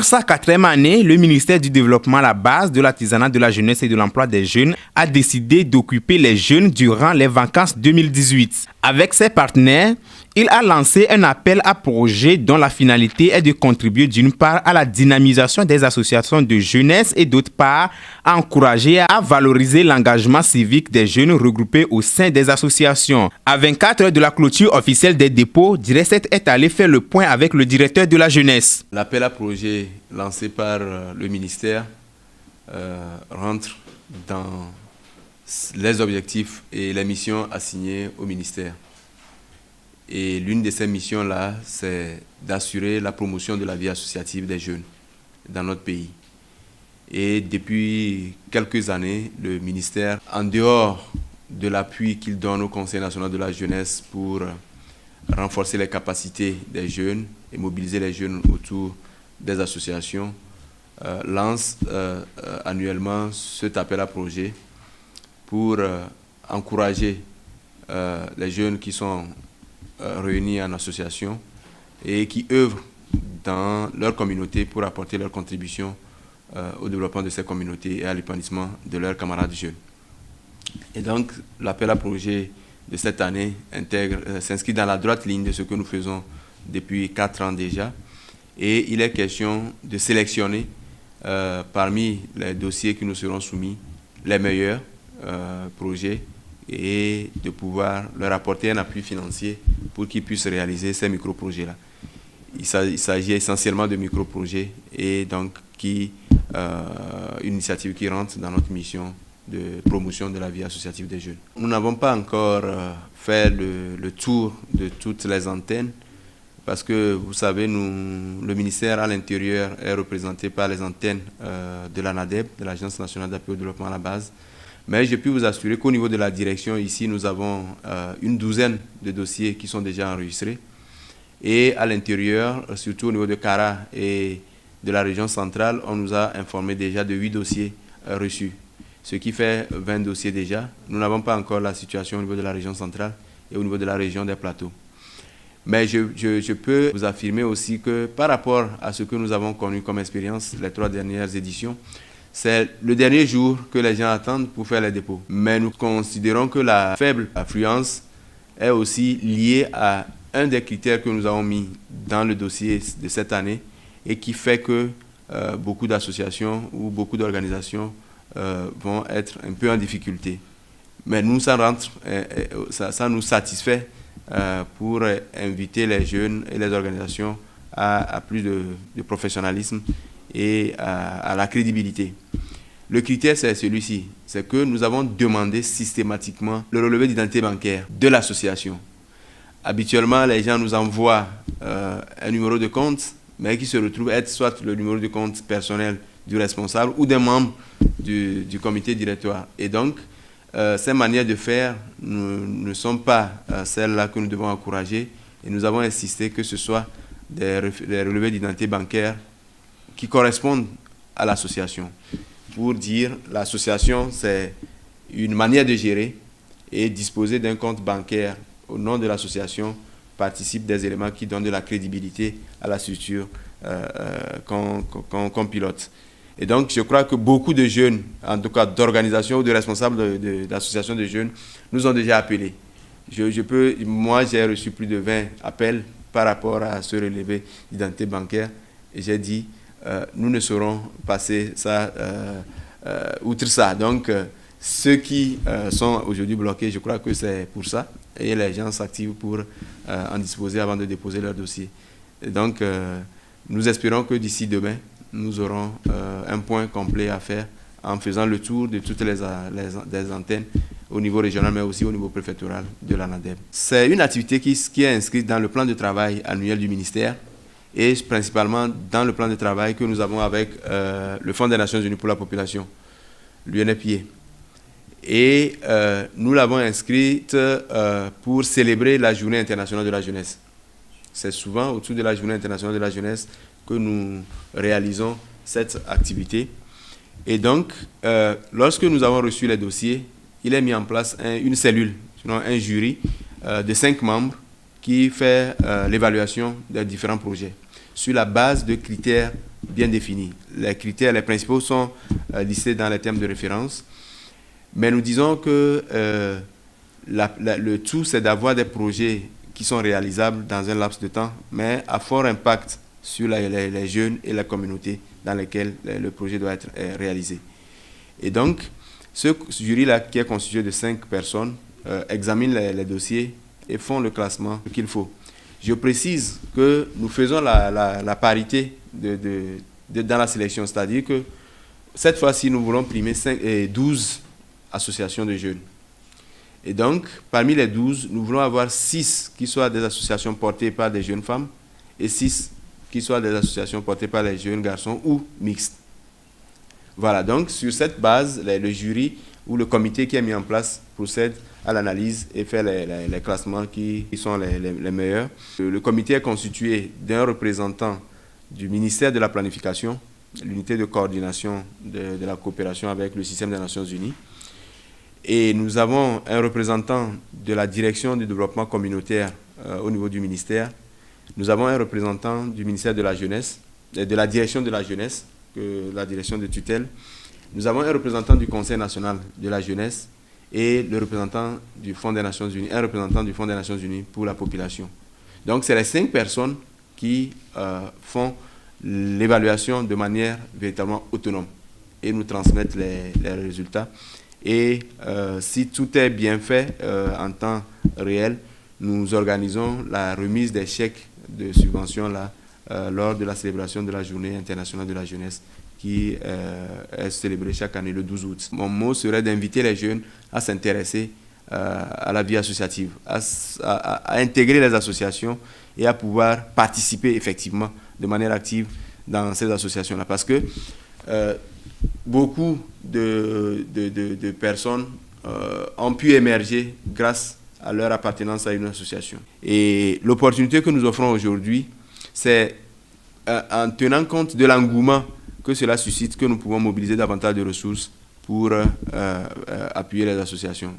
Pour sa 4e année, le ministère du Développement à la base de l'artisanat, de la jeunesse et de l'emploi des jeunes a décidé d'occuper les jeunes durant les vacances 2018. Avec ses partenaires, il a lancé un appel à projets dont la finalité est de contribuer d'une part à la dynamisation des associations de jeunesse et d'autre part à encourager à valoriser l'engagement civique des jeunes regroupés au sein des associations. À 24 heures de la clôture officielle des dépôts, Direct est allé faire le point avec le directeur de la jeunesse. L'appel à projet lancé par le ministère rentre dans les objectifs et les missions assignées au ministère. Et l'une de ces missions-là, c'est d'assurer la promotion de la vie associative des jeunes dans notre pays. Et depuis quelques années, le ministère, en dehors de l'appui qu'il donne au Conseil national de la jeunesse pour renforcer les capacités des jeunes et mobiliser les jeunes autour des associations, lance annuellement cet appel à projet pour encourager les jeunes qui sont réunis en association et qui œuvrent dans leur communauté pour apporter leur contribution au développement de ces communautés et à l'épanouissement de leurs camarades jeunes. Et donc, l'appel à projet de cette année s'inscrit dans la droite ligne de ce que nous faisons depuis 4 ans déjà. Et il est question de sélectionner parmi les dossiers qui nous seront soumis les meilleurs projets et de pouvoir leur apporter un appui financier pour qu'ils puissent réaliser ces micro-projets-là. Il s'agit essentiellement de micro-projets et donc une initiative qui rentre dans notre mission de promotion de la vie associative des jeunes. Nous n'avons pas encore fait le tour de toutes les antennes parce que, vous savez, le ministère à l'intérieur est représenté par les antennes de l'ANADEB, de l'Agence nationale d'appui au développement à la base. Mais je peux vous assurer qu'au niveau de la direction, ici, nous avons une douzaine de dossiers qui sont déjà enregistrés. Et à l'intérieur, surtout au niveau de Kara et de la région centrale, on nous a informé déjà de 8 dossiers reçus, ce qui fait 20 dossiers déjà. Nous n'avons pas encore la situation au niveau de la région centrale et au niveau de la région des plateaux. Mais je peux vous affirmer aussi que par rapport à ce que nous avons connu comme expérience les 3 dernières éditions, c'est le dernier jour que les gens attendent pour faire les dépôts. Mais nous considérons que la faible affluence est aussi liée à un des critères que nous avons mis dans le dossier de cette année et qui fait que beaucoup d'associations ou beaucoup d'organisations vont être un peu en difficulté. Mais nous, ça nous satisfait pour inviter les jeunes et les organisations à plus de professionnalisme et à la crédibilité. Le critère, c'est celui-ci, c'est que nous avons demandé systématiquement le relevé d'identité bancaire de l'association. Habituellement, les gens nous envoient un numéro de compte, mais qui se retrouve être soit le numéro de compte personnel du responsable ou des membres du comité directoire. Et donc, ces manières de faire ne sont pas celles-là que nous devons encourager et nous avons insisté que ce soit des relevés d'identité bancaire qui correspondent à l'association. Pour dire, l'association, c'est une manière de gérer et disposer d'un compte bancaire au nom de l'association participe des éléments qui donnent de la crédibilité à la structure qu'on pilote. Et donc, je crois que beaucoup de jeunes, en tout cas d'organisations ou de responsables d'associations de jeunes, nous ont déjà appelés. Moi, j'ai reçu plus de 20 appels par rapport à ce relevé d'identité bancaire et j'ai dit, nous ne saurons passer ça outre ça. Donc, ceux qui sont aujourd'hui bloqués, je crois que c'est pour ça. Et les gens s'activent pour en disposer avant de déposer leur dossier. Et donc, nous espérons que d'ici demain, nous aurons un point complet à faire en faisant le tour de toutes les antennes au niveau régional, mais aussi au niveau préfectoral de l'ANADEB. C'est une activité qui est inscrite dans le plan de travail annuel du ministère et principalement dans le plan de travail que nous avons avec le Fonds des Nations Unies pour la population, l'UNFPA. Et nous l'avons inscrite pour célébrer la Journée internationale de la jeunesse. C'est souvent autour de la Journée internationale de la jeunesse que nous réalisons cette activité. Et donc, lorsque nous avons reçu les dossiers, il est mis en place une cellule, sinon un jury de 5 membres qui fait l'évaluation des différents projets. sur la base de critères bien définis. Les critères, les principaux sont listés dans les termes de référence, mais nous disons que le tout, c'est d'avoir des projets qui sont réalisables dans un laps de temps, mais à fort impact sur les jeunes et la communauté dans lesquelles le projet doit être réalisé. Et donc, ce jury-là, qui est constitué de 5 personnes, examine les dossiers et font le classement qu'il faut. Je précise que nous faisons la parité dans la sélection, c'est-à-dire que cette fois-ci, nous voulons primer 12 associations de jeunes. Et donc, parmi les 12, nous voulons avoir 6 qui soient des associations portées par des jeunes femmes et 6 qui soient des associations portées par les jeunes garçons ou mixtes. Voilà, donc sur cette base, le jury ou le comité qui est mis en place procède à l'analyse et fait les classements qui sont les meilleurs. Le comité est constitué d'un représentant du ministère de la Planification, l'unité de coordination de la coopération avec le système des Nations Unies. Et nous avons un représentant de la direction du développement communautaire au niveau du ministère. Nous avons un représentant du ministère de la Jeunesse, de la direction de la jeunesse, la direction de tutelle. Nous avons un représentant du Conseil national de la jeunesse et le représentant du Fonds des Nations Unies, un représentant du Fonds des Nations Unies pour la population. Donc, c'est les 5 personnes qui font l'évaluation de manière véritablement autonome et nous transmettent les résultats. Et si tout est bien fait en temps réel, nous organisons la remise des chèques de subvention là, lors de la célébration de la Journée internationale de la jeunesse qui est célébrée chaque année le 12 août. Mon mot serait d'inviter les jeunes à s'intéresser à la vie associative, à intégrer les associations et à pouvoir participer effectivement de manière active dans ces associations-là. Parce que beaucoup de personnes ont pu émerger grâce à leur appartenance à une association. Et l'opportunité que nous offrons aujourd'hui, c'est en tenant compte de l'engouement que cela suscite que nous pouvons mobiliser davantage de ressources pour appuyer les associations.